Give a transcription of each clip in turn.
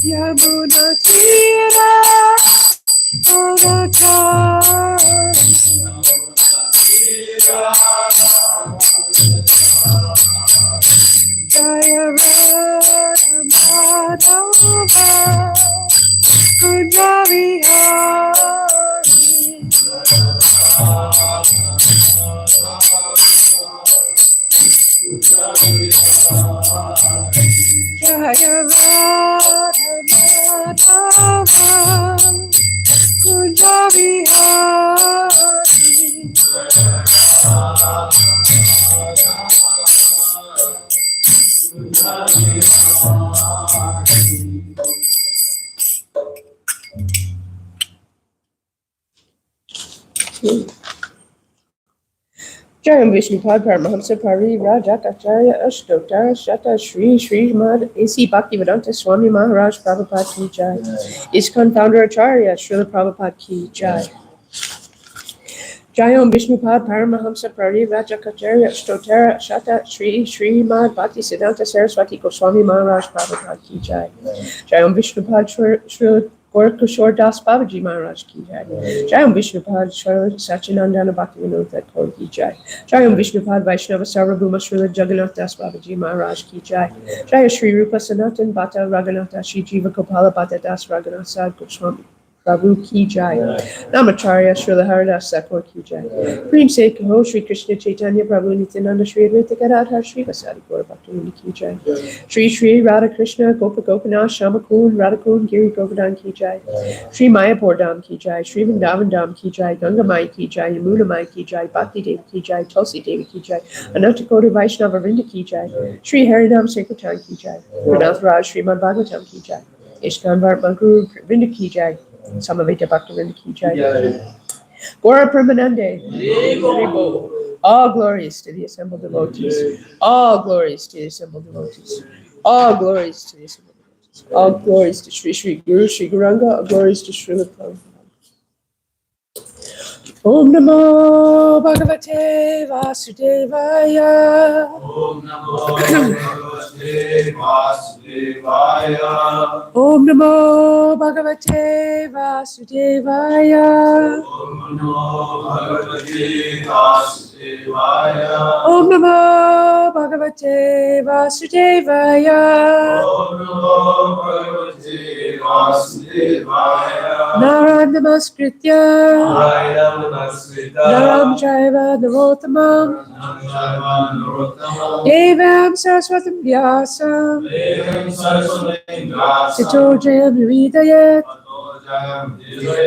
Yamuna Tira Jaya Madhava Kunjavihari Jaya Madhava Kunjavihari Jayam Vishnupad Paramahamsa Pari Rajakacharya Ashtotara Shata Shri Srimad A.C. Bhaktivedanta Swami Maharaj Prabhupada Ki Jai. ISKCON Founder Acharya Srila Prabhupada Ki Jai. Jayam Vishnupad Paramahamsa Pari Rajakacharya Ashtotara Shata Shri Srimad Bhaktisiddhanta Saraswati Goswami Maharaj Prabhupada Ki Jai. Jayam Vishnupad Srila Gaurakishore Das Babaji Maharaj Ki Jai. Jayam Vishnupad Srila Sachinandana Bhaktivinoda Thakur Ki Jai. Jayam Vishnupad Vaishnava Sarvabhuma Srila Jagannath Das Babaji Maharaj Ki Jai. Jaya Shri Rupa Sanatan Bhatta Raghunatha Shri Jiva Gopala Bhatta Das Raghunath Sad Goswami Prabhu Ki Jai. Namacharya Srila Haridas Thakur Ki Jai. Prem Se Kaho Shri Krishna Chaitanya Prabhu Nityananda Shri Advaita Gadadhar Shri Vasadi Gaura Bhaktivinoda Ki Jai. Shri Shri Radha Krishna Gopa Gopinath Shamakun Radhakun Giri Govardhan Ki Jai. Shri Mayapur Dham Ki Jai. Shri Vrindavan Dham Ki Jai. Ganga Mai Ki Jai. Yamuna Mai Ki Jai. Bhakti Devi Ki Jai. Tulsi Devi Ki Jai. Anantakota Vaishnava Vrinda Ki Jai. Shri Harinam Sankirtan Ki Jai. Pranath Raj Srimad Bhagavatam Ki Jai. Ishkan Bharat Guru Vrinda Ki Jai. Samaveta Bhakta Vrinda Ki Jai. Gaura Pramanande. All glories to the assembled devotees. All glories to the assembled devotees. All glories to the assembled devotees. All glories to Sri Sri Guru Sri Guranga. All glories to Srila Prabhupada. Om Namo Bhagavate Vasudevaya. Om Namo Bhagavate Vasudevaya. Om Namo Bhagavate Vasudevaya. Om Namo Bhagavate Vasudevaya. Om Namo Bhagavate Vasudevaya. Om Namo Bhagavate Vasudevaya. Narayana Namaskritya Naram Chaiva Narottamam Devam Saraswatam Vyasam Sito Jayam Vividayat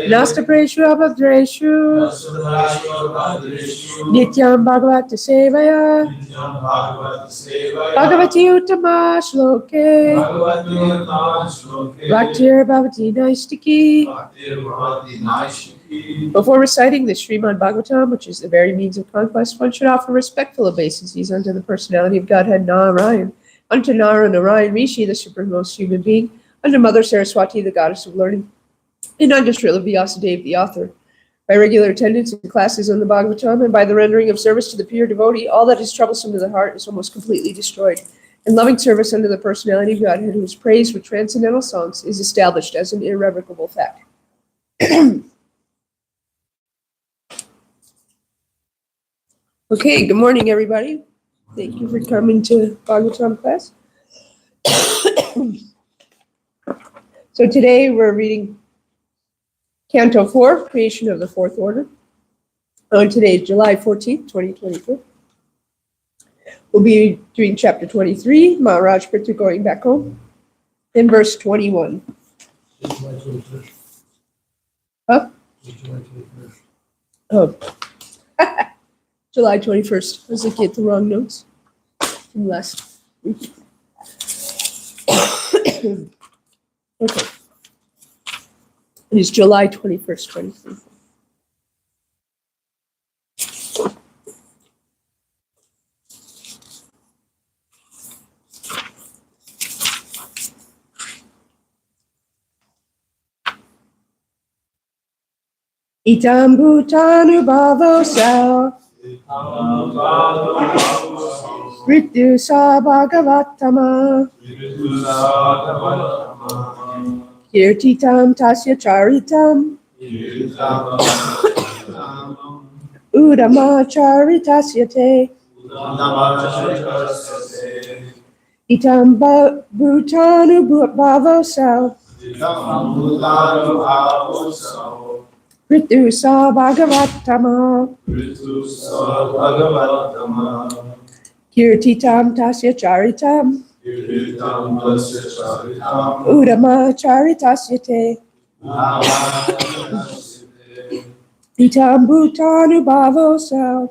Nasta Preshu Abhadreshu Nityam Bhagavata Sevaya Bhagavati Uttama Shloke Bhaktir Bhavati Naistiki. Before reciting the Srimad Bhagavatam, which is the very means of conquest, one should offer respectful obeisances unto the personality of Godhead Narayan, unto Nara Narayan Rishi, the supremest human being, unto Mother Saraswati, the goddess of learning, and unto Srila Vyasadeva, the author. By regular attendance in classes on the Bhagavatam, and by the rendering of service to the pure devotee, all that is troublesome to the heart is almost completely destroyed. And loving service unto the personality of Godhead, who is praised with transcendental songs, is established as an irrevocable fact. Okay, good morning, everybody. Thank you for coming to Bhagavatam class. So today we're reading Canto 4, Creation of the Fourth Order. Today is July 14th, 2024. We'll be doing chapter 23, Maharaj Prithu going back home, in verse 21. Huh? Oh. July 21st. I was looking at the wrong notes from last week. Okay. It is July 21st, 2024. Itam bhutanu bhavo sa Ritu sa bhagavatama Kirtitam tasya charitam. Udama charitasya te. Itam bhutanu bhavosau. Ritu sa bhagavatama. Kirtitam tasya charitam. Udama charitasya te. Itam bhutanu bhavosau.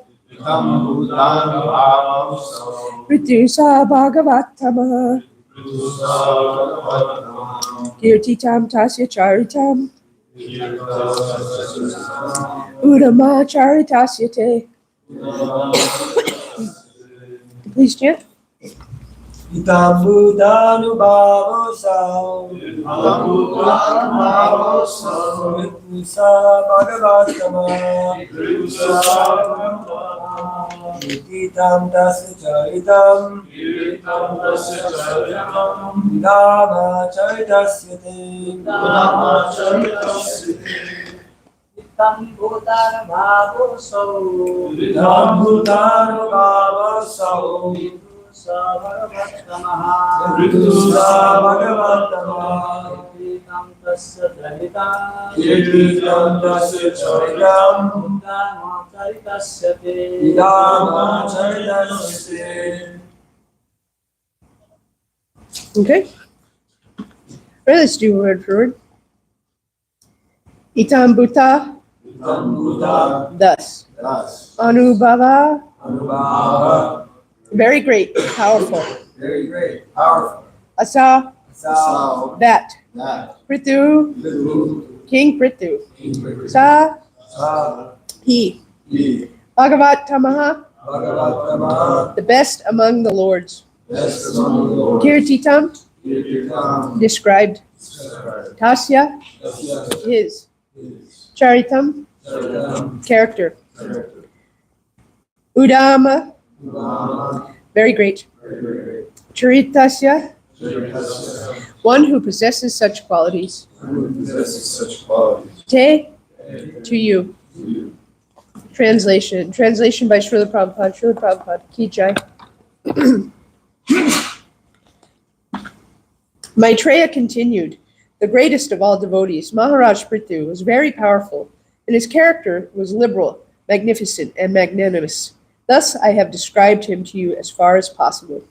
Ritu sa bhagavatama. Kirtitam tasya charitam. Udama charitasya te. Please chant. Itam Buddhanubhavosau Sa Bhagavatama Itam Tasya Charitam Dama Charitasya Te Itam Buddhanubhavosau Ritu sa Bhagavatama Kirtam tasya charitam Dhamma charitasya te Okay. Right, let's do word for word. Itam bhuta. Thus. Anubhava. Very great, powerful. Asa. That. Prithu. King Prithu. Sa. He. Bhagavatamaha. The best among the lords. Kirtitam. Described. Tasya. His. Charitam. Character. Udama. Very great. Charitasya. One who possesses such qualities. Te. To you. Translation by Srila Prabhupada. Ki Jai. Maitreya continued. The greatest of all devotees, Maharaj Prithu, was very powerful, and his character was liberal, magnificent, and magnanimous. Thus I have described him to you as far as possible.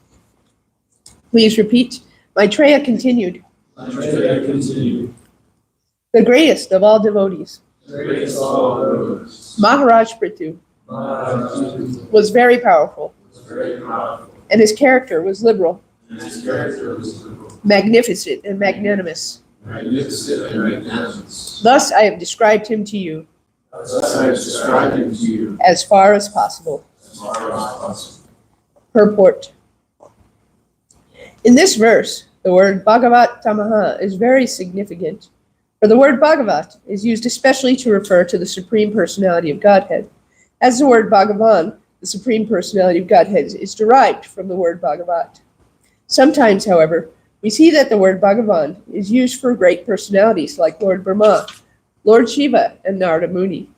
Please repeat. Maitreya continued. The greatest of all devotees, Maharaj Prithu, was very powerful, and his character was liberal, magnificent, and magnanimous. Thus I have described him to you as far as possible. Purport. In this verse, the word Bhagavatamaha is very significant, for the word Bhagavat is used especially to refer to the Supreme Personality of Godhead, as the word Bhagavan, the Supreme Personality of Godhead, is derived from the word Bhagavat. Sometimes, however, we see that the word Bhagavan is used for great personalities like Lord Brahma, Lord Shiva, and Narada Muni.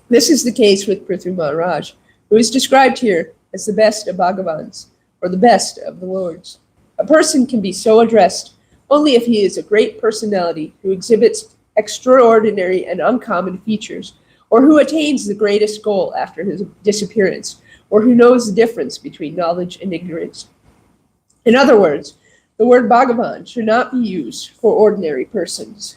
This is the case with Prithu Maharaj, who is described here as the best of Bhagavans, or the best of the lords. A person can be so addressed only if he is a great personality who exhibits extraordinary and uncommon features, or who attains the greatest goal after his disappearance, or who knows the difference between knowledge and ignorance. In other words, the word Bhagavan should not be used for ordinary persons.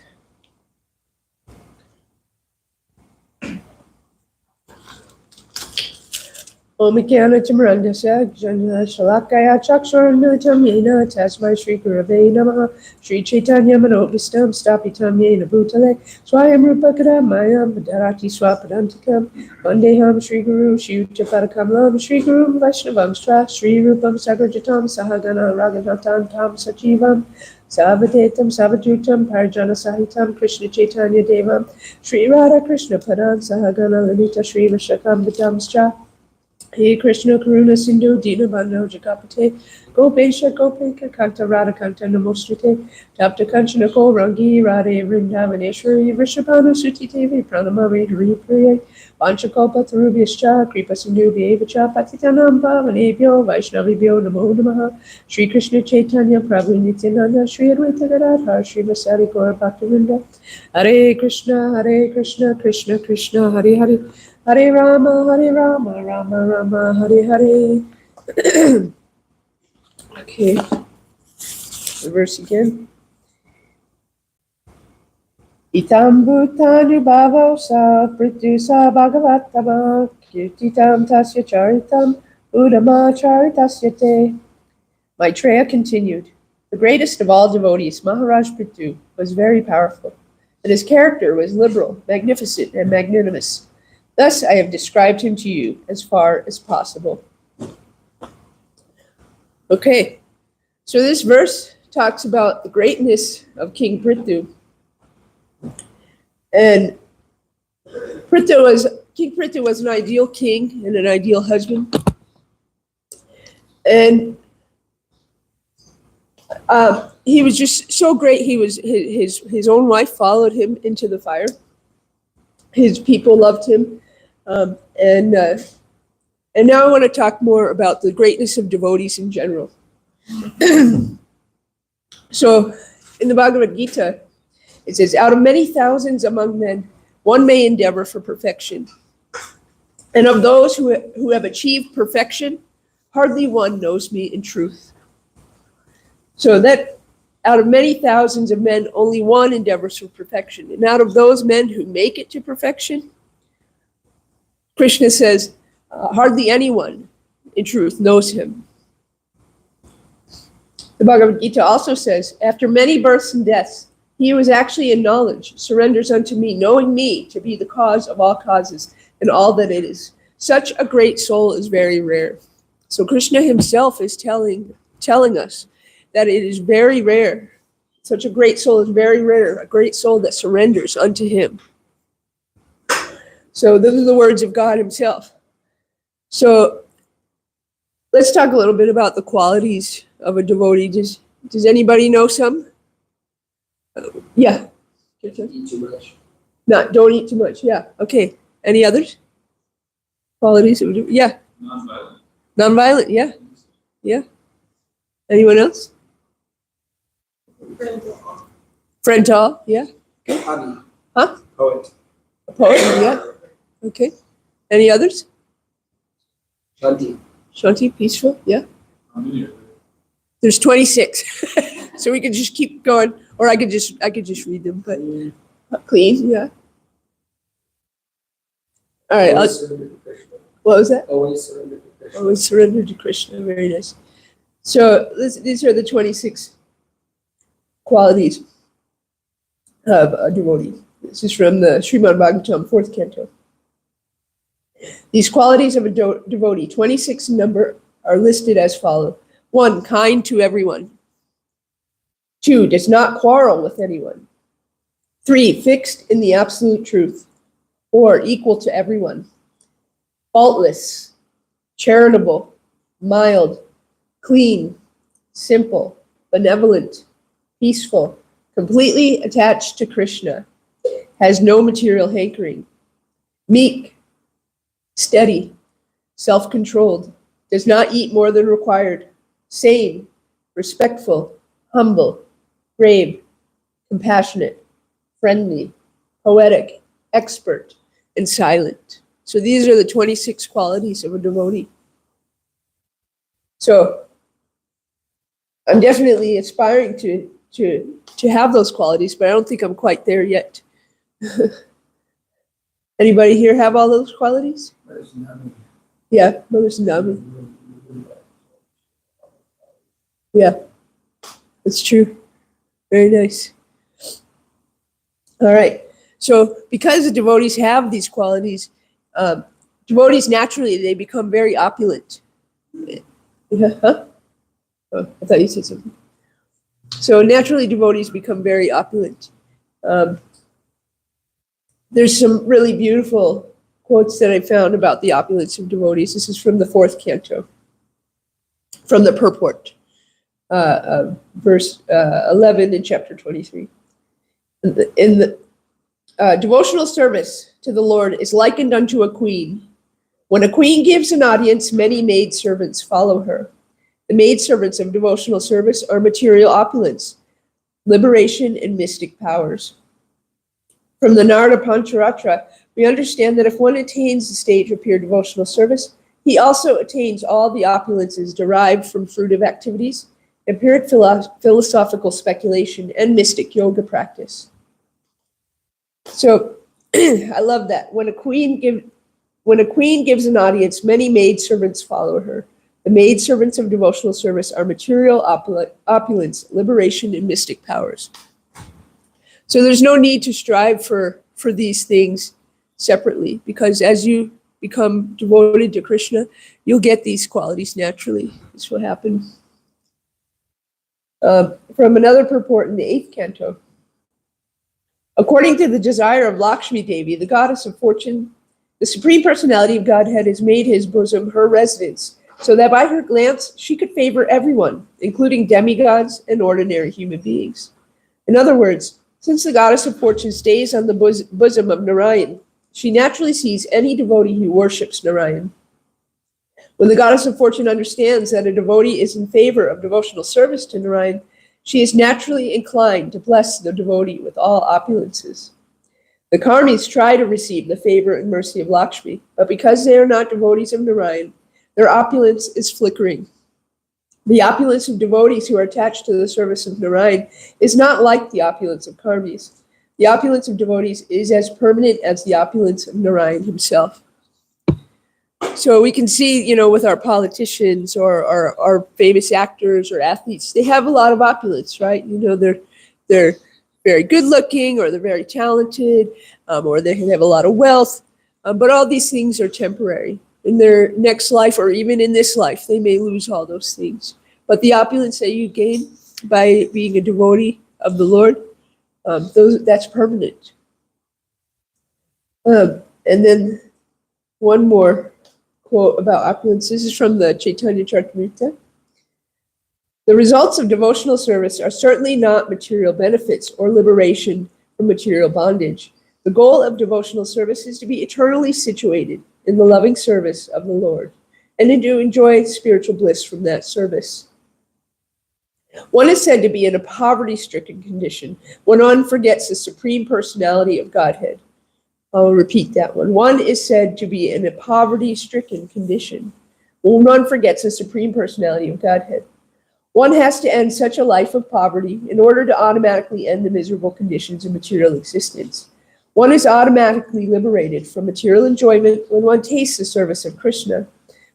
Om Jnana-timirandasya Jnana Shalakaya Chakshurunmilitam Yena Tasmai Shri Gurave Namaha Shri Chaitanya Manobhistam Stapitam Yena Bhutale Swayam Rupa Kadamayam Vidarati Swapadantikam Vandeham Shri Guru Shri Uttapadakamalam Shri Guru Vaishnavam Shri Rupam Sagrajatam Sahagana Raghunathan Tam Sajivam Savadetam Savadutam Parjana Sahitam Krishna Chaitanya Devam Shri Radha Krishna Padan Sahagana Lalita Shri Vishakam Vitamscha He Krishna Karuna Sindhu Dina Bando Jakapate Gopesha Gopeka Kanta Radhakanta Namostrite Tapta Kanchana Ko Rangi Radhe Vrindavaneshwari Vrishabhanu Suti Devi Pranamari Hari Priya Vanchakopa Tarubhyascha Kripa Sindhu Devacha Patitanam Pavanebhyo Vaishnavibhyo Namo Namaha Shri Krishna Chaitanya Prabhu Nityananda Shri Advaita Gadadhar Shri Vasari Gaura Bhaktivinoda Hare Krishna Krishna Krishna Hare Hare Hare Rama, Rama Rama, Hare Hare. Okay, the verse again. Itam bhutanu bhavo sa prithu sa bhagavatama kirtitam tasya charitam udama charitasya te. Maitreya continued. The greatest of all devotees, Maharaj Prithu, was very powerful, and his character was liberal, magnificent, and magnanimous. Thus I have described him to you as far as possible. Okay, so this verse talks about the greatness of King Prithu. And King Prithu was an ideal king and an ideal husband. And he was just so great. He was his own wife followed him into the fire. His people loved him. And now I want to talk more about the greatness of devotees in general. So in the Bhagavad Gita, it says, out of many thousands among men, one may endeavor for perfection. And of those who have achieved perfection, hardly one knows me in truth. So that out of many thousands of men, only one endeavors for perfection. And out of those men who make it to perfection, Krishna says, hardly anyone in truth knows him. The Bhagavad Gita also says, after many births and deaths, he who is actually in knowledge surrenders unto me, knowing me to be the cause of all causes and all that it is. Such a great soul is very rare. So Krishna himself is telling us that it is very rare. Such a great soul is very rare, a great soul that surrenders unto him. So those are the words of God himself. So let's talk a little bit about the qualities of a devotee. Does anybody know some? Yeah. Eat too much. Don't eat too much. Yeah. Okay. Any others? Qualities of a devotee? Yeah. Non-violent. Non-violent. Yeah. Yeah. Anyone else? Friend tall. Yeah. Hobby. Huh? Poet. A poet. Yeah. Okay. Any others? Shanti. Shanti, peaceful. Yeah. How many are there? There's 26. So we could just keep going, or I could just read them. But clean. Yeah. All right. Always surrender to Krishna. What was that? Always surrender to Krishna. Always surrender to Krishna. Very nice. So these are the 26 qualities of a devotee. This is from the Srimad Bhagavatam, 4th canto. These qualities of a devotee, 26 in number, are listed as follows. 1, kind to everyone. 2, does not quarrel with anyone. 3, fixed in the absolute truth. 4, equal to everyone. Faultless, charitable, mild, clean, simple, benevolent, peaceful, completely attached to Krishna, has no material hankering, meek, steady, self-controlled, does not eat more than required, sane, respectful, humble, brave, compassionate, friendly, poetic, expert, and silent. So these are the 26 qualities of a devotee. So I'm definitely aspiring to have those qualities, but I don't think I'm quite there yet. Anybody here have all those qualities? Yeah, Mother Tsunami. Yeah, that's true. Very nice. All right. So because the devotees have these qualities, devotees naturally, they become very opulent. Yeah, huh? Oh, I thought you said something. So naturally, devotees become very opulent. There's some really beautiful quotes that I found about the opulence of devotees. This is from the 4th canto, from the purport, verse 11 in chapter 23. In the devotional service to the Lord is likened unto a queen. When a queen gives an audience, many maidservants follow her. The maidservants of devotional service are material opulence, liberation, and mystic powers. From the Narada Pancharatra, we understand that if one attains the stage of pure devotional service, he also attains all the opulences derived from fruitive activities, empiric philosophical speculation, and mystic yoga practice. So I love that. When a queen gives an audience, many maidservants follow her. The maidservants of devotional service are material opulence, liberation, and mystic powers. So there's no need to strive for these things separately, because as you become devoted to Krishna, you'll get these qualities naturally. This will happen. From another purport in the 8th canto. According to the desire of Lakshmi Devi, the goddess of fortune, the Supreme Personality of Godhead has made his bosom her residence, so that by her glance she could favor everyone, including demigods and ordinary human beings. In other words, since the goddess of fortune stays on the bosom of Narayan, she naturally sees any devotee who worships Narayan. When the goddess of fortune understands that a devotee is in favor of devotional service to Narayan, she is naturally inclined to bless the devotee with all opulences. The karmis try to receive the favor and mercy of Lakshmi, but because they are not devotees of Narayan, their opulence is flickering. The opulence of devotees who are attached to the service of Narayan is not like the opulence of karmis. The opulence of devotees is as permanent as the opulence of Narayan himself. So we can see, with our politicians or our famous actors or athletes, they have a lot of opulence, right? They're very good looking, or they're very talented, or they have a lot of wealth. But all these things are temporary. In their next life, or even in this life, they may lose all those things. But the opulence that you gain by being a devotee of the Lord, that's permanent. And then one more quote about opulence. This is from the Chaitanya Charitamrita. The results of devotional service are certainly not material benefits or liberation from material bondage. The goal of devotional service is to be eternally situated in the loving service of the Lord, and to enjoy spiritual bliss from that service. One is said to be in a poverty-stricken condition when one forgets the Supreme Personality of Godhead. I'll repeat that one. One is said to be in a poverty-stricken condition when one forgets the Supreme Personality of Godhead. One has to end such a life of poverty in order to automatically end the miserable conditions of material existence. One is automatically liberated from material enjoyment when one tastes the service of Krishna.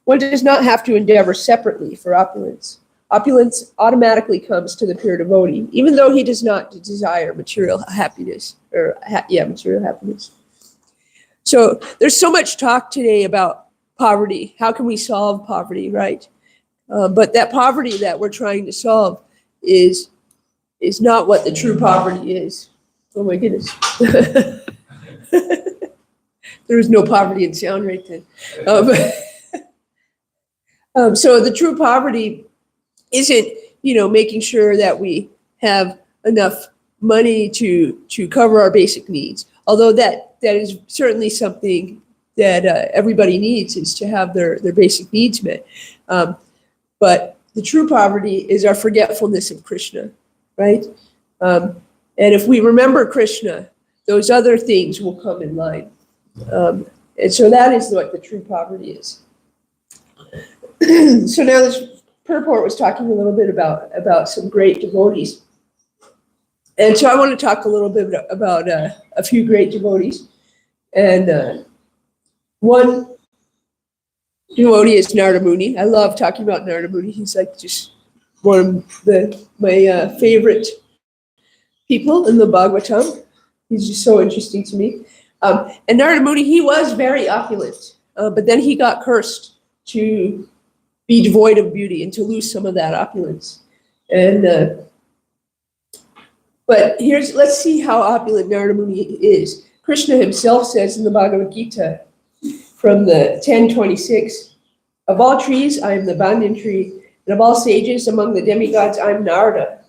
One does not have to endeavor separately for opulence. Opulence automatically comes to the pure devotee, even though he does not desire material happiness, material happiness. So there's so much talk today about poverty. How can we solve poverty, right? But that poverty that we're trying to solve is not what the true poverty is. Oh my goodness. There was no poverty in sound right then. So the true poverty isn't, making sure that we have enough money to cover our basic needs. Although that is certainly something that everybody needs, is to have their basic needs met. But the true poverty is our forgetfulness of Krishna, right? And if we remember Krishna, those other things will come in line. And so that is what the true poverty is. So now this purport was talking a little bit about some great devotees. And so I want to talk a little bit about a few great devotees. And one devotee is Narada Muni. I love talking about Narada Muni. He's like just one of my favorite people in the Bhagavatam. He's just so interesting to me. And Narada Muni, he was very opulent, but then he got cursed to be devoid of beauty and to lose some of that opulence. And but let's see how opulent Narada Muni is. Krishna himself says in the Bhagavad Gita from the 10:26. Of all trees, I am the banyan tree, and of all sages among the demigods, I am Narada.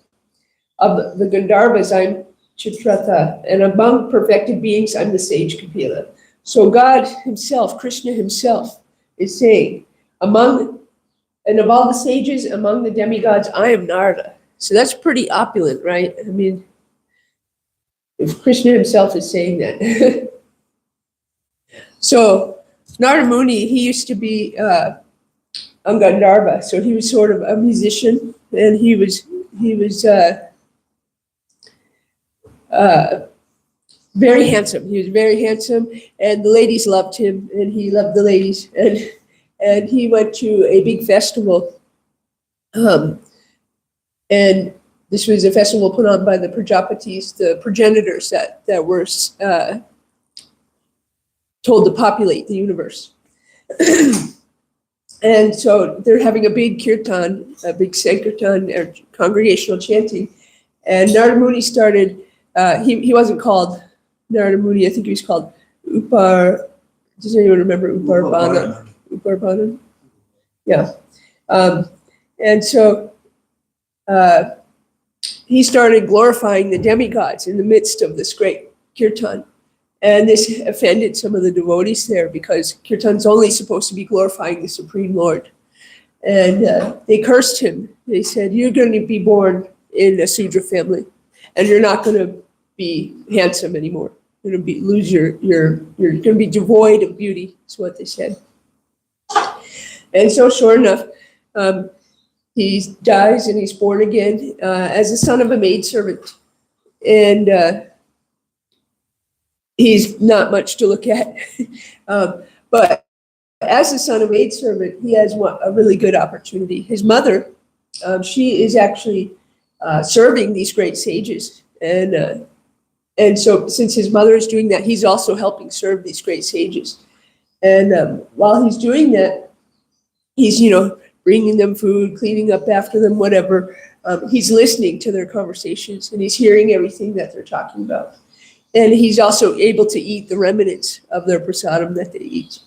Of the Gandharvas, I am Chitratha, and among perfected beings, I'm the sage Kapila. So God himself, Krishna himself, is saying, of all the sages, among the demigods, I am Narada. So that's pretty opulent, right? I mean, if Krishna himself is saying that. So Narada Muni, he used to be a Gandharva, so he was sort of a musician, and he was very handsome. He was very handsome, and the ladies loved him, and he loved the ladies. And he went to a big festival, and this was a festival put on by the Prajapatis, the progenitors that were told to populate the universe. And so they're having a big kirtan, a big sankirtan, or congregational chanting. And Narada Muni started, he wasn't called Narada Muni, I think he was called does anyone remember Uparbana? Yeah. And so he started glorifying the demigods in the midst of this great kirtan. And this offended some of the devotees there because kirtan's only supposed to be glorifying the Supreme Lord. And they cursed him. They said, you're going to be born in a Sudra family, and you're not going to be handsome anymore. You're going to you're going to be devoid of beauty, is what they said. And so sure enough, he dies and he's born again as the son of a maidservant. And he's not much to look at. But as the son of a maidservant, he has a really good opportunity. His mother, she is actually serving these great sages. And so since his mother is doing that, he's also helping serve these great sages. And while he's doing that, he's, bringing them food, cleaning up after them, whatever. He's listening to their conversations, and he's hearing everything that they're talking about. And he's also able to eat the remnants of their prasadam that they eat.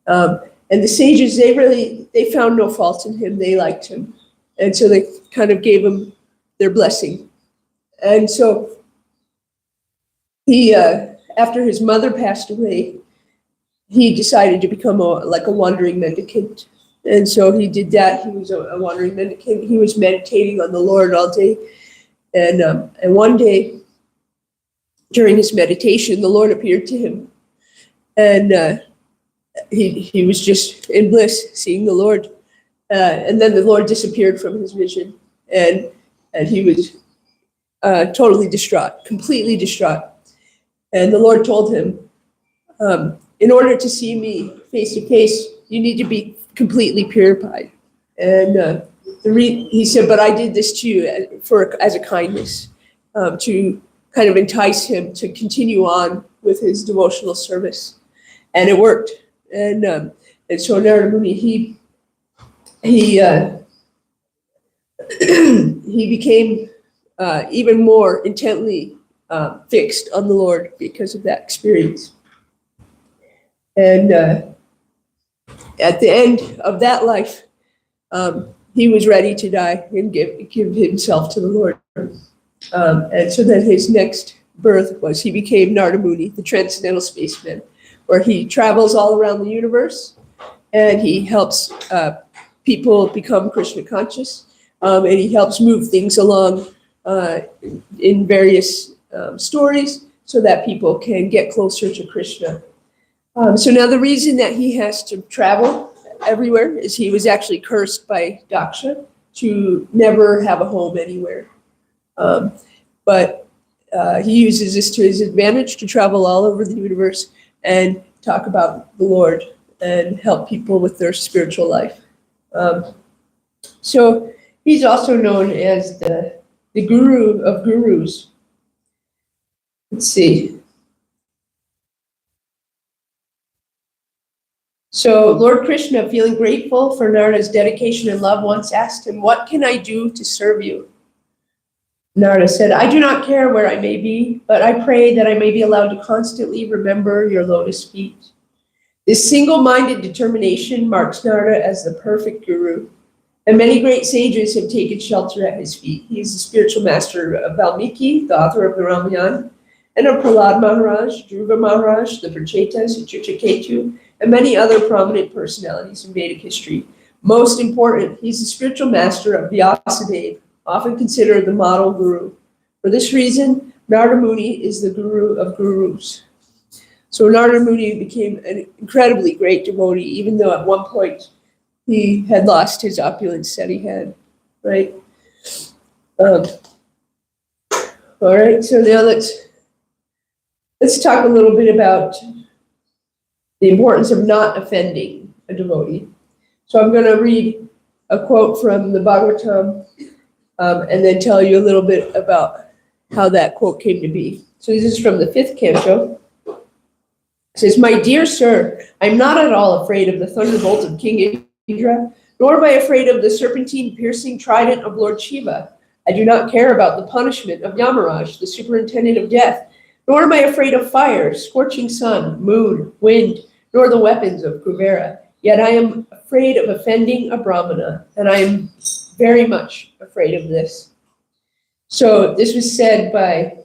And the sages, they found no fault in him. They liked him. And so they kind of gave him their blessing. And so he, after his mother passed away, he decided to become a wandering mendicant. And so he did that. He was a wandering mendicant. He was meditating on the Lord all day. And one day, during his meditation, the Lord appeared to him. And he was just in bliss, seeing the Lord. And then the Lord disappeared from his vision. And he was totally distraught, completely distraught. And the Lord told him, in order to see me face to face, you need to be completely purified. And he said, but I did this to you as a kindness, to kind of entice him to continue on with his devotional service. And it worked. And so Narada Muni, he became even more intently fixed on the Lord because of that experience. And at the end of that life, he was ready to die and give himself to the Lord. And so then his next birth was he became Narada Muni, the transcendental spaceman, where he travels all around the universe and he helps people become Krishna conscious, and he helps move things along in various stories so that people can get closer to Krishna. So now the reason that he has to travel everywhere is he was actually cursed by Daksha to never have a home anywhere. But he uses this to his advantage to travel all over the universe and talk about the Lord and help people with their spiritual life. So he's also known as the guru of gurus. Let's see. So Lord Krishna, feeling grateful for Narada's dedication and love, once asked him, "What can I do to serve you?" Narada said, "I do not care where I may be, but I pray that I may be allowed to constantly remember your lotus feet." This single-minded determination marks Narada as the perfect guru, and many great sages have taken shelter at his feet. He is the spiritual master of Valmiki, the author of the Ramayana, and of Prahlad Maharaj, Dhruva Maharaj, the Prachetas, Chitraketu, and many other prominent personalities in Vedic history. Most important, he's the spiritual master of Vyasadeva, often considered the model guru. For this reason, Narada Muni is the guru of gurus. So Narada Muni became an incredibly great devotee, even though at one point he had lost his opulence that he had, right? All right, so now let's talk a little bit about the importance of not offending a devotee. So I'm going to read a quote from the Bhagavatam and then tell you a little bit about how that quote came to be. So this is from the 5th canto. It says, "My dear sir, I'm not at all afraid of the thunderbolt of King Indra, nor am I afraid of the serpentine piercing trident of Lord Shiva. I do not care about the punishment of Yamaraj, the superintendent of death, nor am I afraid of fire, scorching sun, moon, wind, nor the weapons of Kuvera. Yet I am afraid of offending a Brahmana, and I am very much afraid of this." So this was said by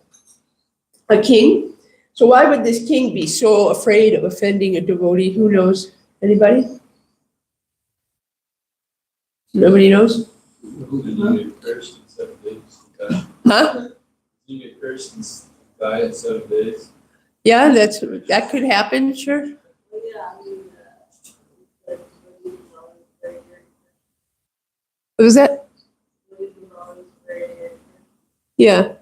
a king. So why would this king be so afraid of offending a devotee? Who knows? Anybody? Nobody knows? You get cursed in 7 days. Huh? You get cursed and die in 7 days. Yeah, that could happen, sure. What was that? Yeah.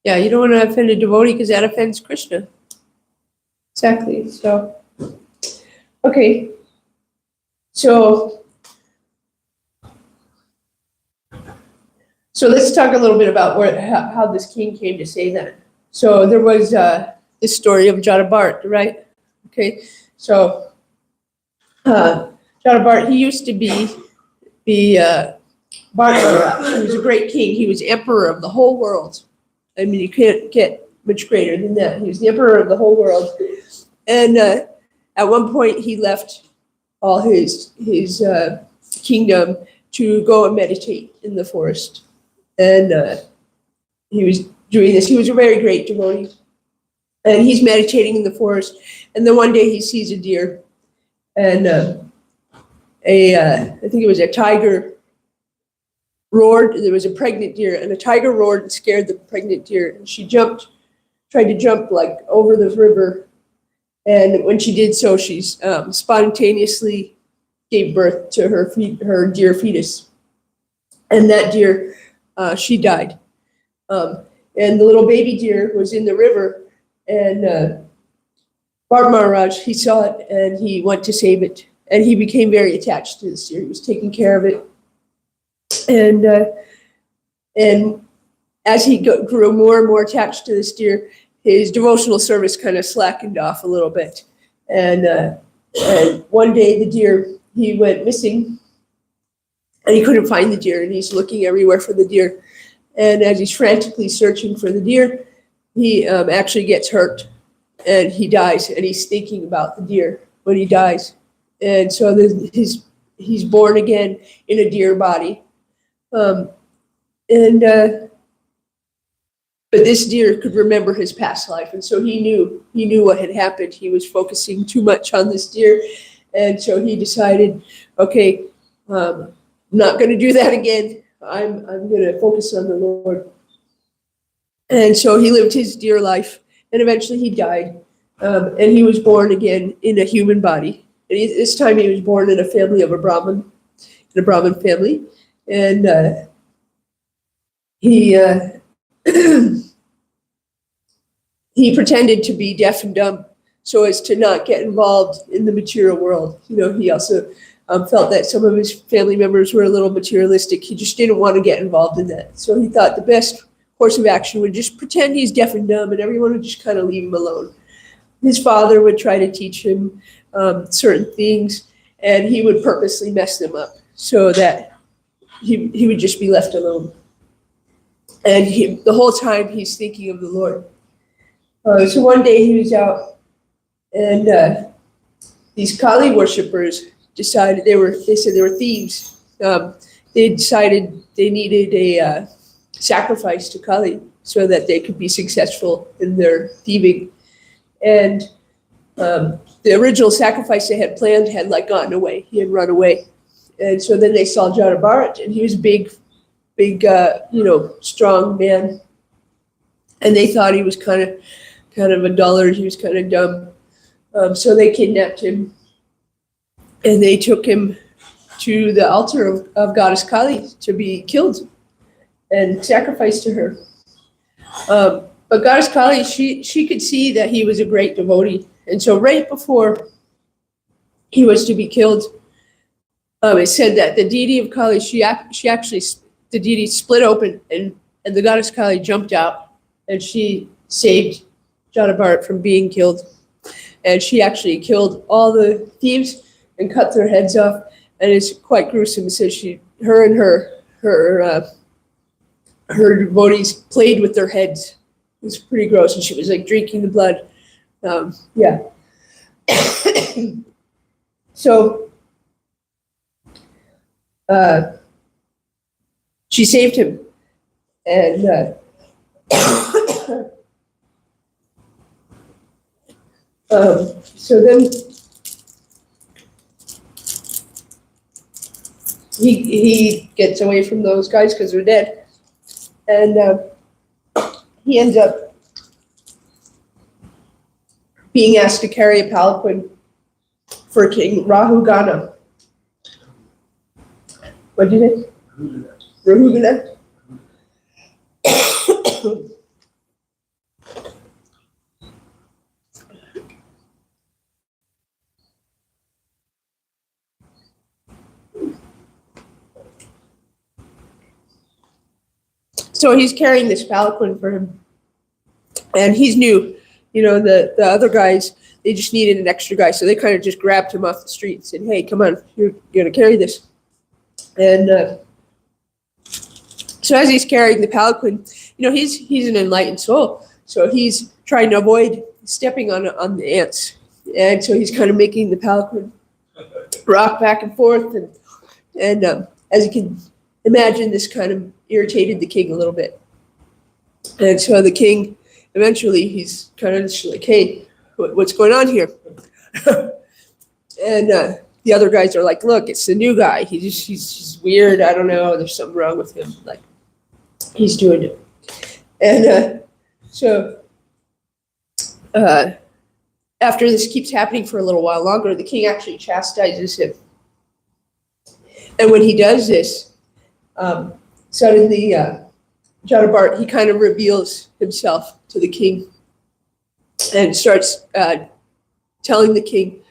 Yeah, you don't want to offend a devotee because that offends Krishna. Exactly. So, okay. So let's talk a little bit about how this king came to say that. So there was this story of Jadabhart, right? Okay. So Jadabhart, he used to be Bhartara. He was a great king. He was emperor of the whole world. I mean, you can't get much greater than that. He was the emperor of the whole world. And at one point, he left all his kingdom to go and meditate in the forest. And he was doing this. He was a very great devotee. And he's meditating in the forest. And then one day he sees a deer. And I think it was a tiger roared. There was a pregnant deer, and a tiger roared and scared the pregnant deer. And she tried to jump like over the river. And when she did so, she spontaneously gave birth to her deer fetus. And that deer, she died. And the little baby deer was in the river, and Bharat Maharaj, he saw it, and he went to save it. And he became very attached to this deer. He was taking care of it. And as he grew more and more attached to this deer, his devotional service kind of slackened off a little bit. And one day the deer, he went missing, and he couldn't find the deer, and he's looking everywhere for the deer. And as he's frantically searching for the deer, he actually gets hurt, and he dies, and he's thinking about the deer when he dies. And so he's born again in a deer body. But this deer could remember his past life, and so he knew what had happened. He was focusing too much on this deer, and so he decided, okay, I'm not going to do that again. I'm going to focus on the Lord. And so he lived his deer life, and eventually he died, and he was born again in a human body. And this time he was born in a family of a Brahmin family, and he pretended to be deaf and dumb so as to not get involved in the material world. You know, he also felt that some of his family members were a little materialistic. He just didn't want to get involved in that. So he thought the best course of action would just pretend he's deaf and dumb, and everyone would just kind of leave him alone. His father would try to teach him certain things, and he would purposely mess them up so that he would just be left alone. And the whole time he's thinking of the Lord. So one day he was out, and these Kali worshippers decided they said they were thieves. They decided they needed a sacrifice to Kali so that they could be successful in their thieving. And the original sacrifice they had planned had like gotten away. He had run away. And so then they saw Jada Bharat, and he was big, strong man. And they thought he was kind of a dullard. He was kind of dumb. So they kidnapped him, and they took him to the altar of goddess Kali to be killed and sacrificed to her. But goddess Kali, she could see that he was a great devotee. And so right before he was to be killed, it said that the deity of Kali, the deity split open, and the goddess Kali jumped out, and she saved Jada Bharat from being killed. And she actually killed all the thieves and cut their heads off. And it's quite gruesome. It says her and her devotees played with their heads. It was pretty gross, and she was like drinking the blood. Yeah. So she saved him, and so then he gets away from those guys because they're dead, and he ends up being asked to carry a palanquin for King Rahugana. What did it? Rahugana. So he's carrying this palanquin for him, and he's new. The other guys, they just needed an extra guy, so they kind of just grabbed him off the street and said, "Hey, come on, you're gonna carry this." And so as he's carrying the palanquin, he's an enlightened soul, so he's trying to avoid stepping on the ants, and so he's kind of making the palanquin rock back and forth, and as you can imagine, this kind of irritated the king a little bit, and so the king eventually he's kind of just like, "Hey, what's going on here?" And the other guys are like, "Look, it's the new guy. He's weird. I don't know. There's something wrong with him. Like, he's doing it." And so after this keeps happening for a little while longer, the king actually chastises him. And when he does this, suddenly Jada Bharat, he kind of reveals himself to the king and starts telling the king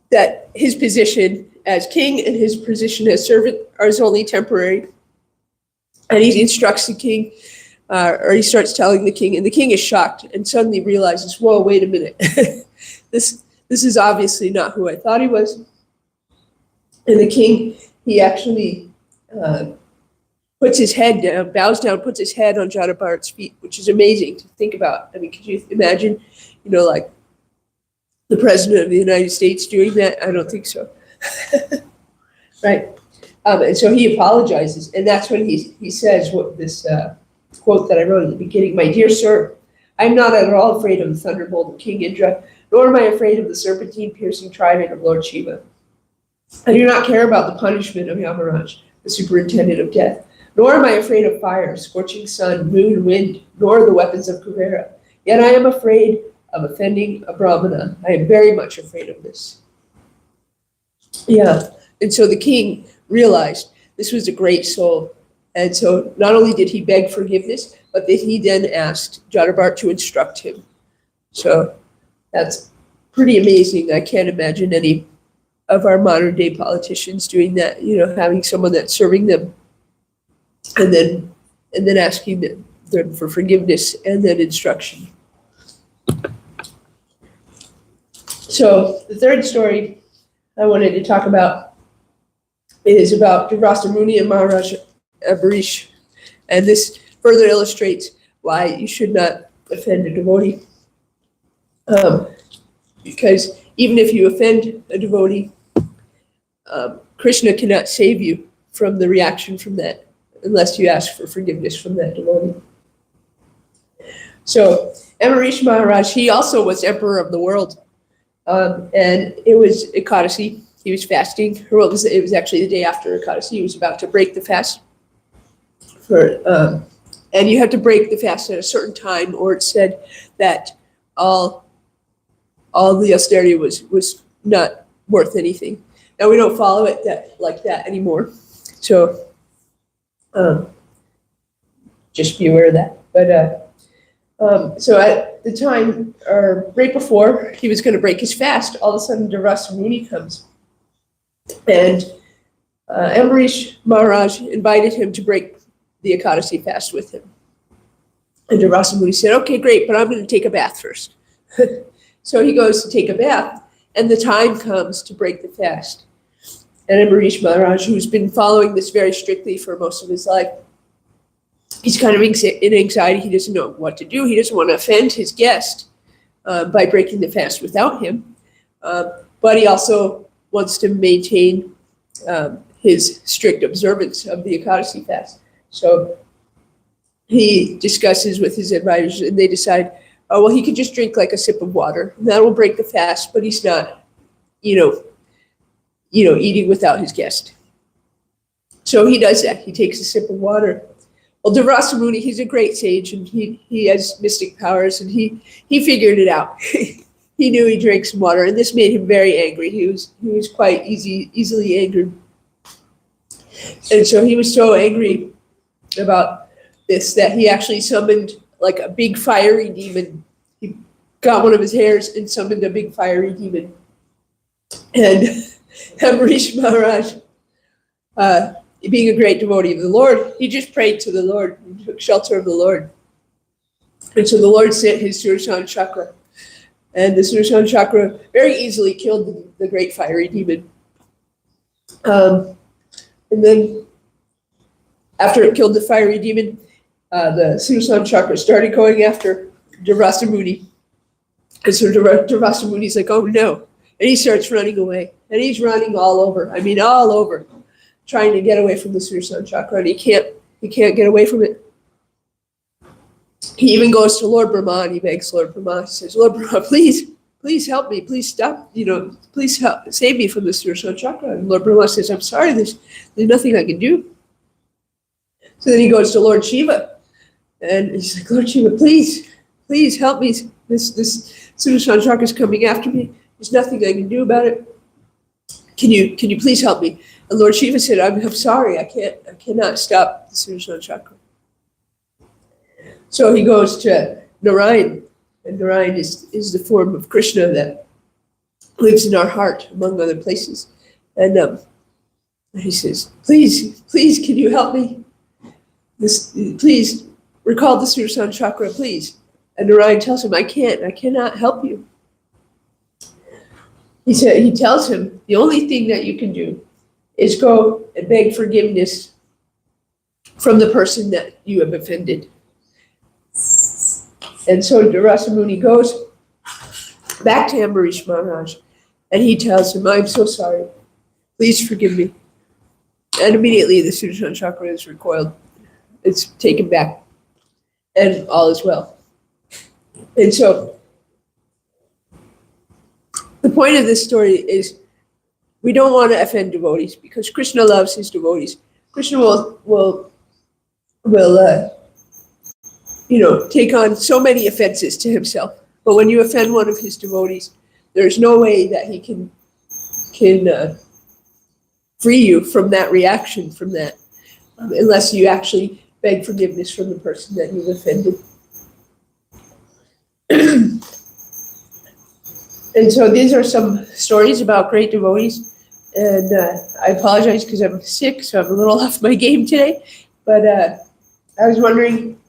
that his position as king and his position as servant are only temporary. And he instructs the king, or he starts telling the king, and the king is shocked and suddenly realizes, "Whoa, wait a minute. This is obviously not who I thought he was." And the king, he actually puts his head down, bows down, puts his head on Jada Bharat's feet, which is amazing to think about. I mean, could you imagine, like the president of the United States doing that? I don't think so. Right. And so he apologizes, and that's when he says what this quote that I wrote at the beginning: "My dear sir, I am not at all afraid of the thunderbolt of King Indra, nor am I afraid of the serpentine-piercing trident of Lord Shiva. I do not care about the punishment of Yamaraj, the superintendent of death, nor am I afraid of fire, scorching sun, moon, wind, nor the weapons of Kuvera. Yet I am afraid of offending a Brahmana. I am very much afraid of this." Yeah, and so the king realized this was a great soul. And so not only did he beg forgiveness, but that he then asked Jada Bharat to instruct him. So that's pretty amazing. I can't imagine any of our modern day politicians doing that, having someone that's serving them and then asking them for forgiveness and then instruction. So the third story I wanted to talk about is about Durvasa Muni and Maharaj Ambarish. And this further illustrates why you should not offend a devotee. Because even if you offend a devotee, Krishna cannot save you from the reaction from that unless you ask for forgiveness from that devotee. So Amarish Maharaj, he also was emperor of the world. And it was Ekadasi. He was fasting. Well, it was actually the day after Ekadasi. He was about to break the fast. And you had to break the fast at a certain time, or it said that all the austerity was not worth anything. Now we don't follow it like that anymore. So just be aware of that. But so at the time, or right before he was going to break his fast, all of a sudden Rasa Muni comes. And Amarish Maharaj invited him to break the Ekadasi fast with him. And Rasa Muni said, okay, great, but I'm going to take a bath first. So he goes to take a bath, and the time comes to break the fast. And Amarish Maharaj, who's been following this very strictly for most of his life, he's kind of in anxiety. He doesn't know what to do. He doesn't want to offend his guest by breaking the fast without him. But he also wants to maintain his strict observance of the Ekadasi fast. So he discusses with his advisors, and they decide, oh, well, he could just drink like a sip of water. And that will break the fast, but he's not, eating without his guest. So he does that. He takes a sip of water. Well, Rasa Muni, he's a great sage, and he has mystic powers, and he figured it out. He knew he drank some water, and this made him very angry. He was quite easily angered. And so he was so angry about this that he actually summoned like a big fiery demon. He got one of his hairs and summoned a big fiery demon. And Amarish Maharaj, being a great devotee of the Lord, he just prayed to the Lord and took shelter of the Lord. And so the Lord sent his Sudarshan Chakra. And the Sudarshan Chakra very easily killed the great fiery demon. And then after it killed the fiery demon, the Sudarshan Chakra started going after Rasa Muni. And so Rasa Muni's like, oh no. And he starts running away. And he's running all over, trying to get away from the Sudarshan Chakra. And he can't get away from it. He even goes to Lord Brahma and he begs Lord Brahma. He says, Lord Brahma, please help me. Please stop, please help, save me from the Sudarshan Chakra. And Lord Brahma says, I'm sorry, there's nothing I can do. So then he goes to Lord Shiva. And he's like, Lord Shiva, please help me. This Sudarshan Chakra is coming after me. There's nothing I can do about it. Can you please help me? And Lord Shiva said, I'm sorry, I cannot stop the Sudarshan Chakra. So he goes to Narayan, and Narayan is the form of Krishna that lives in our heart, among other places. And he says, please, can you help me? Please recall the Sudarshan Chakra, please. And Narayan tells him, I cannot help you. He tells him, the only thing that you can do is go and beg forgiveness from the person that you have offended. And so Rasa Muni goes back to Amarish Maharaj, and he tells him, I'm so sorry. Please forgive me. And immediately the Sudarshan Chakra is recoiled. It's taken back, and all is well. And so the point of this story is we don't want to offend devotees because Krishna loves his devotees. Krishna will take on so many offenses to himself. But when you offend one of his devotees, there's no way that he can free you from that reaction, from that, unless you actually beg forgiveness from the person that you've offended. And so these are some stories about great devotees. And I apologize because I'm sick, so I'm a little off my game today. But I was wondering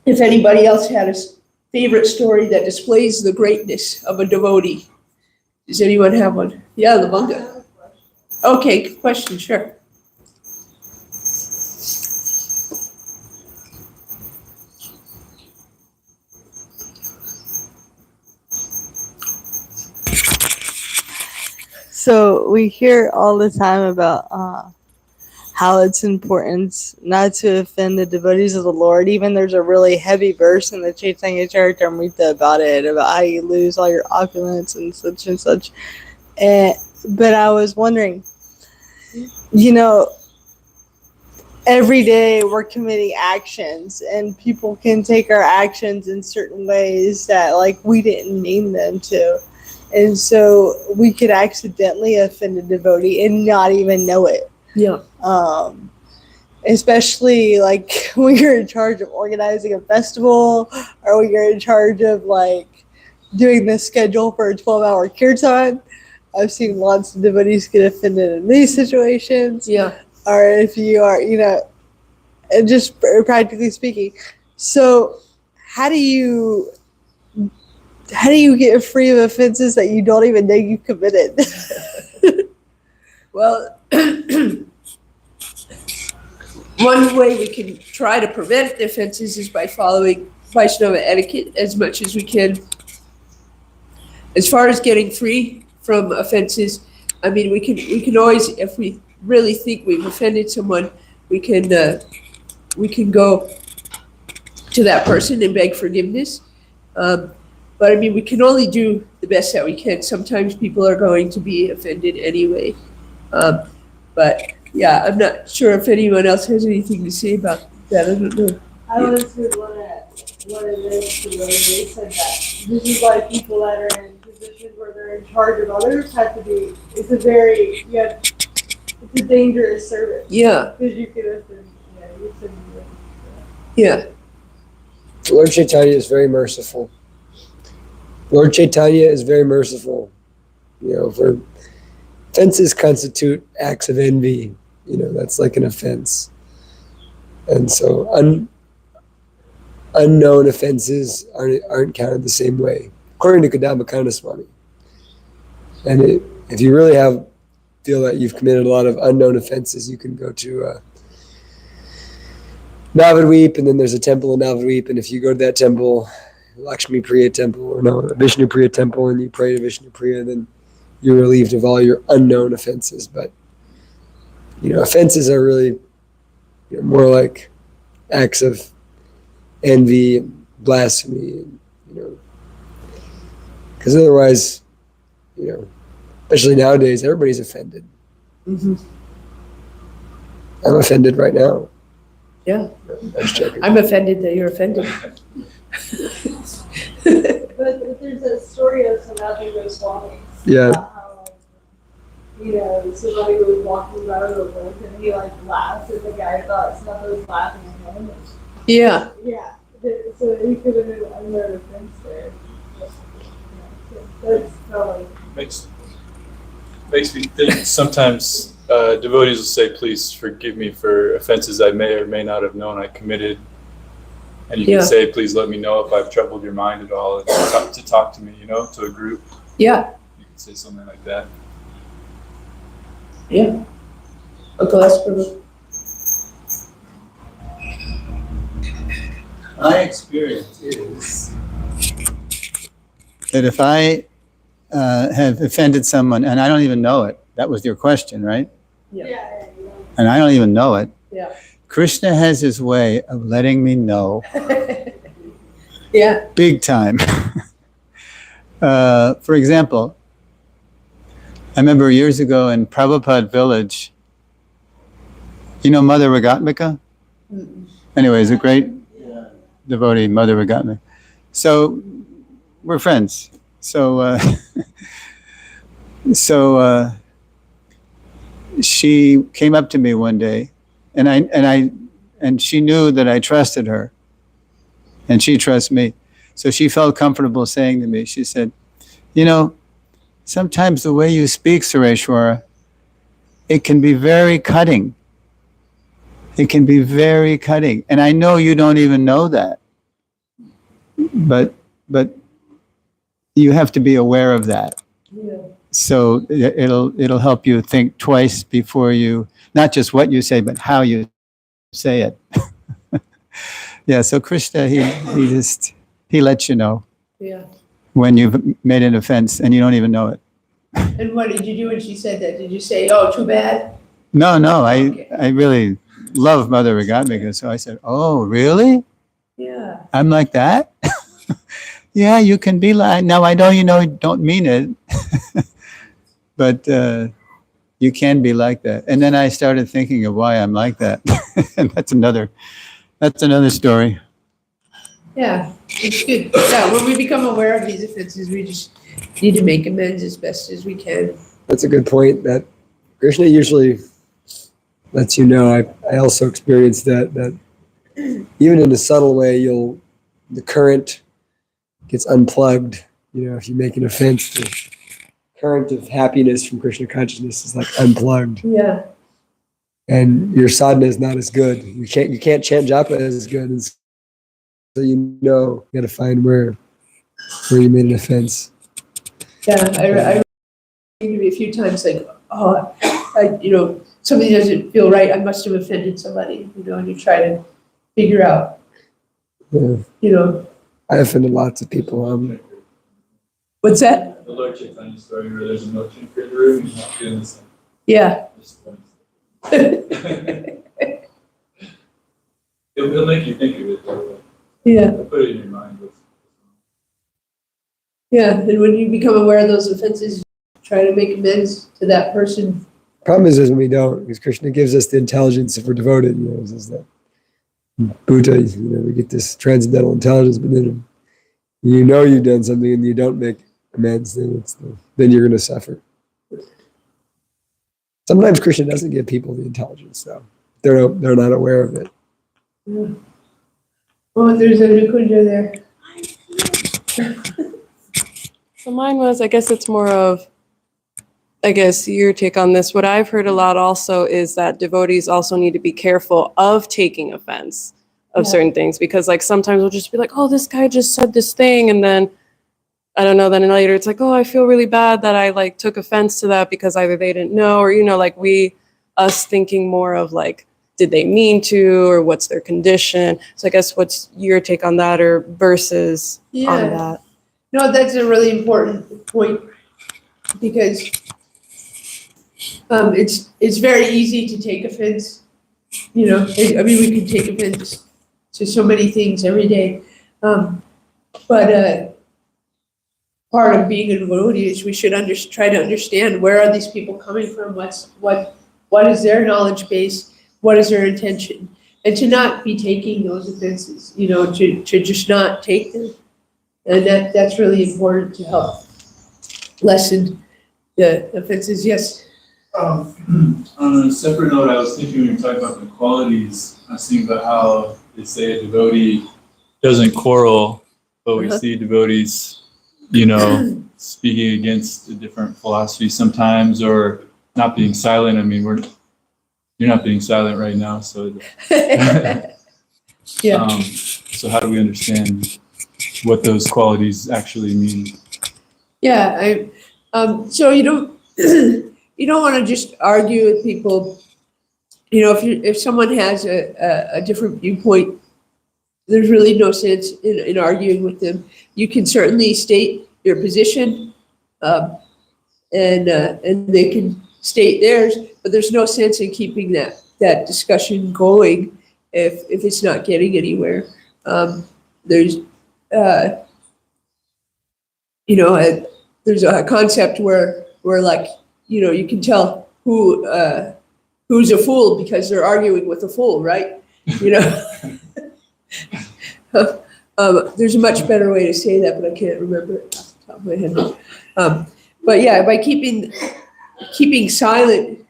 if anybody else had a favorite story that displays the greatness of a devotee. Does anyone have one? Yeah, Lavanga. Okay, question, sure. So we hear all the time about how it's important not to offend the devotees of the Lord. Even there's a really heavy verse in the Chaitanya Charitamrita about it, about how you lose all your opulence and such and such. But I was wondering, you know, every day we're committing actions, and people can take our actions in certain ways that, like, we didn't mean them to. And so we could accidentally offend a devotee and not even know it. Yeah. Especially like when you're in charge of organizing a festival, or when you're in charge of like doing the schedule for a 12-hour kirtan. I've seen lots of devotees get offended in these situations. Yeah. Or if you are, you know, and just practically speaking. So how do you get free of offenses that you don't even know you committed? Well, one way we can try to prevent offenses is by following Vaishnava etiquette as much as we can. As far as getting free from offenses, I mean, we can always, if we really think we've offended someone, we can go to that person and beg forgiveness. But I mean, we can only do the best that we can. Sometimes people are going to be offended anyway. But yeah, I'm not sure if anyone else has anything to say about that. I don't know. I understood what it is to they said that this is why people that are in positions where they're in charge of others have to be, it's a dangerous service. Yeah, Because you could offend, you said yeah, Lord Chaitanya is very merciful. Lord Chaitanya is very merciful. You know, for offenses constitute acts of envy. You know, that's like an offense. And so unknown offenses aren't counted the same way, according to Kadambakanda Swami. And if you really feel that you've committed a lot of unknown offenses, you can go to Navadweep, and then there's a temple in Navadweep, and if you go to that temple, Lakshmi Priya temple, or no, Vishnu Priya temple, and you pray to Vishnu Priya, then you're relieved of all your unknown offenses. But, you know, offenses are really, you know, more like acts of envy and blasphemy, and, you know, because otherwise, you know, especially nowadays, everybody's offended. mm-hmm. I'm offended right now. Yeah. I'm just joking. I'm offended that you're offended. But there's a story of Sanatana Goswami. Yeah. About how, you know, somebody was walking around the book and he like laughed, and the guy thought Sanatana was laughing at him. Yeah. Yeah. So he could have been under offense there. That's probably. Makes me think sometimes devotees will say, please forgive me for offenses I may or may not have known I committed. And you Yeah. can say, please let me know if I've troubled your mind at all, to talk to me, you know, to a group. Yeah. You can say something like that. Yeah. Uncle Esper. My experience is that if I have offended someone and I don't even know it, that was your question, right? Yeah. And I don't even know it. Yeah. Krishna has his way of letting me know Yeah. big time. For example, I remember years ago in Prabhupada village, you know Mother Ragatmika? Anyways, a great devotee, Mother Ragatmika. So we're friends. So she came up to me one day, and she knew that I trusted her, and she trusts me. So she felt comfortable saying to me, she said, you know, sometimes the way you speak, Sureshwara, it can be very cutting. It can be very cutting. And I know you don't even know that. But you have to be aware of that. Yeah. So it'll help you think twice before you, not just what you say, but how you say it. Yeah, so Krishna, he lets you know Yeah. when you've made an offense and you don't even know it. And what did you do when she said that? Did you say, "Oh, too bad"? No, Okay. I really love Mother Ragatmika. So I said, oh, really? Yeah. I'm like that? Yeah, you can be like, now I know you don't mean it, but you can be like that. And then I started thinking of why I'm like that. And that's another story. Yeah, it's good. Yeah, when we become aware of these offenses, we just need to make amends as best as we can. That's a good point. That Krishna usually lets you know. I also experienced that even in a subtle way, the current gets unplugged. If you make an offense, the current of happiness from Krishna consciousness is like unplugged, Yeah. and your sadhana is not as good. You can't chant japa as good, and so you got to find where you made an offense. Yeah, I think a few times like, oh, something doesn't feel right. I must have offended somebody. And you try to figure out. Yeah. I offended lots of people. What's that? The Lord Chaitanya story where there's a milkshake in the room and you're not feeling the same. Yeah. It'll make you think of it though. Yeah. Put it in your mind. Yeah, and when you become aware of those offenses, try to make amends to that person. Problem is when we don't, because Krishna gives us the intelligence if we're devoted. Is that Buddha, we get this transcendental intelligence, but then you've done something and you don't make amends, then you're going to suffer. Sometimes Krishna doesn't give people the intelligence, though. They're not aware of it. Yeah. Oh, there's a Nukunja there. So mine was, I guess it's more of, your take on this. What I've heard a lot also is that devotees also need to be careful of taking offense of certain things, because like sometimes we'll just be like, oh, this guy just said this thing, and then I don't know, then later it's like, oh, I feel really bad that I like took offense to that because either they didn't know, or us thinking more of like, did they mean to, or what's their condition? So I guess what's your take on that, or verses on that? No, that's a really important point, because it's very easy to take offense. We can take offense to so many things every day. But part of being a devotee is we should try to understand where are these people coming from, what is their knowledge base, what is their intention, and to not be taking those offenses, to just not take them. And that's really important to help lessen the offenses. Yes. On a separate note, I was thinking when you were talking about the qualities, I was thinking about how they say a devotee doesn't quarrel, but we see devotees, speaking against a different philosophy sometimes, or not being silent. I mean, you're not being silent right now, so. Yeah. So how do we understand what those qualities actually mean? Yeah, so you don't want to just argue with people. If someone has a different viewpoint, there's really no sense in arguing with them. You can certainly state your position, and they can state theirs, but there's no sense in keeping that discussion going if it's not getting anywhere. There's there's a concept where like, you can tell who's a fool because they're arguing with a fool, right? There's a much better way to say that, but I can't remember it off the top of my head. But yeah, by keeping silent,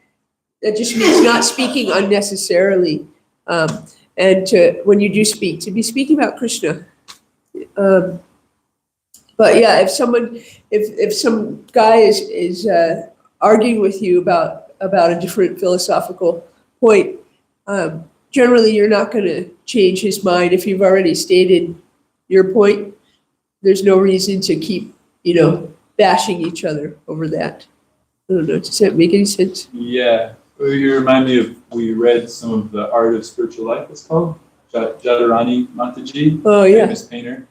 that just means not speaking unnecessarily. And when you do speak, to be speaking about Krishna. But yeah, if some guy is arguing with you about a different philosophical point, generally you're not going to change his mind if you've already stated your point. There's no reason to keep, bashing each other over that. I don't know. Does that make any sense? Yeah. You remind me of, we read some of the Art of Spiritual Life, it's called, Jadharani Mataji, Oh yeah. famous painter.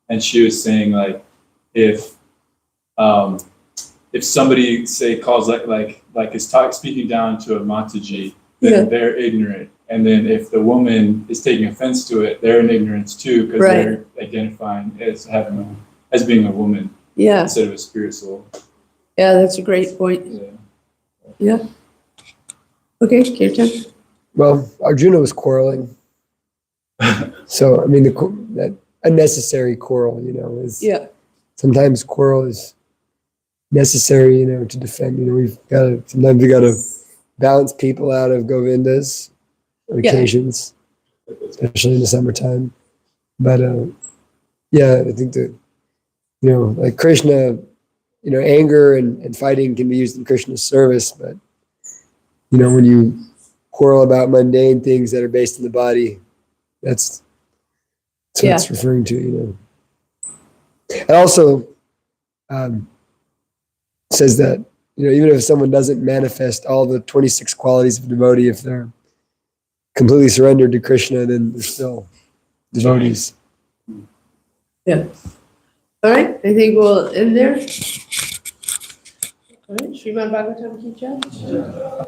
And she was saying like, if if somebody say calls like is speaking down to a Mataji, then Yeah. they're ignorant. And then if the woman is taking offense to it, they're in ignorance too, because Right. they're identifying as being a woman Yeah. instead of a spirit soul. Yeah, that's a great point. Yeah. Okay, Kirtan. Well, Arjuna was quarreling. So, I mean, that unnecessary quarrel, is Yeah. sometimes quarrel is necessary, to defend. Sometimes we got to balance people out of Govindas on Yeah. occasions, especially in the summertime. But yeah, I think that, like Krishna, anger and fighting can be used in Krishna's service, but, when you quarrel about mundane things that are based in the body, that's what it's referring to, It also says that, even if someone doesn't manifest all the 26 qualities of a devotee, if they're completely surrendered to Krishna, then they're still devotees. Yeah. All right, I think we'll end there. All right, Srimad Bhagavatam ki jai.